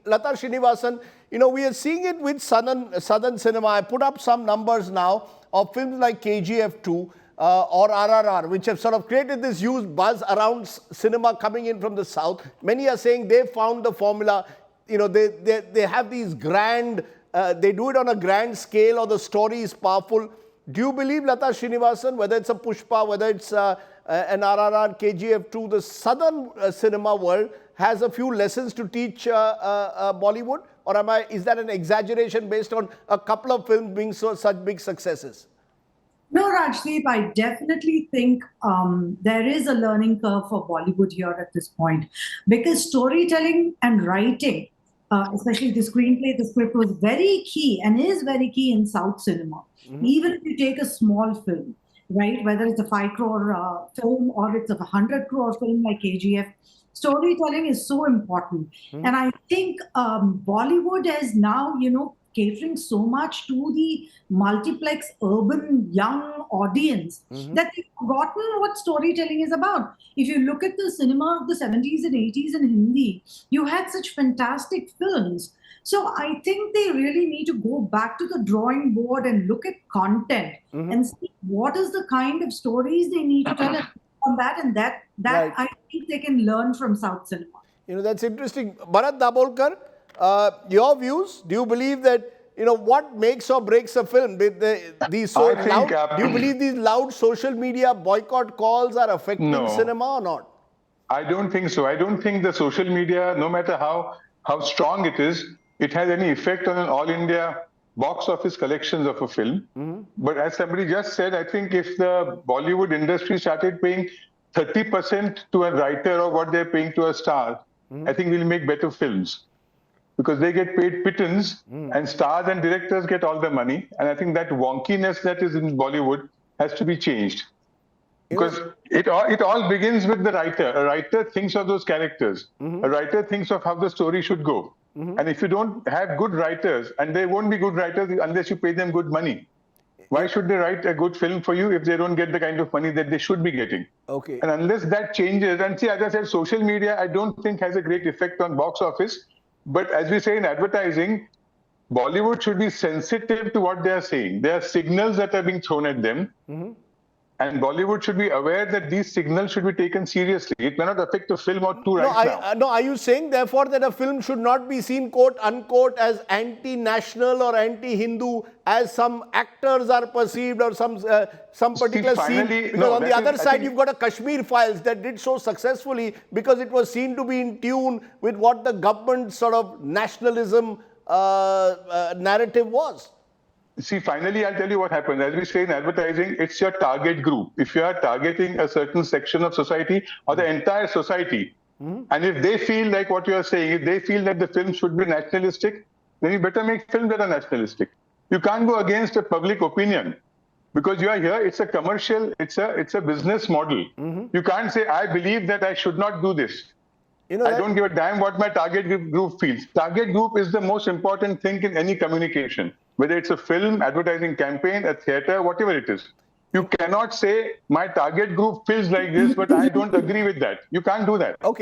Latha Srinivasan, we are seeing it with Southern cinema. I put up some numbers now of films like KGF 2 or RRR, which have sort of created this huge buzz around cinema coming in from the South. Many are saying they found the formula. They have these grand, they do it on a grand scale, or the story is powerful. Do you believe, Latha Srinivasan, whether it's a Pushpa, whether it's an RRR, KGF 2, the Southern cinema world has a few lessons to teach Bollywood? Or is that an exaggeration based on a couple of films being such big successes? No, Rajdeep, I definitely think there is a learning curve for Bollywood here at this point, because storytelling and writing, especially the screenplay, the script, was very key and is very key in South cinema. Even if you take a small film, right, whether it's a 5 crore film or it's a 100 crore film like KGF, storytelling is so important. And I think Bollywood is now, catering so much to the multiplex urban young audience that they've forgotten what storytelling is about. If you look at the cinema of the 70s and 80s in Hindi, you had such fantastic films. So I think they really need to go back to the drawing board and look at content and see what is the kind of stories they need to tell on that, and that right. I think they can learn from South cinema. That's interesting. Bharat, Dabholkar, your views? Do you believe that, what makes or breaks a film? Do you believe these loud social media boycott calls are affecting cinema or not? I don't think so. I don't think the social media, no matter how strong it is, it has any effect on an all India box office collections of a film. But as somebody just said, I think if the Bollywood industry started paying 30% to a writer of what they're paying to a star, I think we'll make better films, because they get paid pittance and stars and directors get all the money. And I think that wonkiness that is in Bollywood has to be changed, because it all begins with the writer. A writer thinks of those characters. A writer thinks of how the story should go. And if you don't have good writers, and they won't be good writers unless you pay them good money. Why should they write a good film for you if they don't get the kind of money that they should be getting? Okay. And unless that changes, and see, as I said, social media, I don't think has a great effect on box office. But as we say in advertising, Bollywood should be sensitive to what they are saying. There are signals that are being thrown at them. And Bollywood should be aware that these signals should be taken seriously. It may not affect a film or two now. No, are you saying, therefore, that a film should not be seen, quote, unquote, as anti-national or anti-Hindu, as some actors are perceived, or some particular scene? Because on the other side, you've got a Kashmir Files that did so successfully because it was seen to be in tune with what the government sort of nationalism narrative was. See, finally, I'll tell you what happens. As we say in advertising, it's your target group. If you are targeting a certain section of society or the entire society, and if they feel like what you are saying, if they feel that the film should be nationalistic, then you better make films that are nationalistic. You can't go against a public opinion, because you are here, it's a commercial, it's a business model. You can't say, I believe that I should not do this. I don't give a damn what my target group feels. Target group is the most important thing in any communication, whether it's a film, advertising campaign, a theater, whatever it is. You cannot say my target group feels like this, but I don't agree with that. You can't do that. Okay.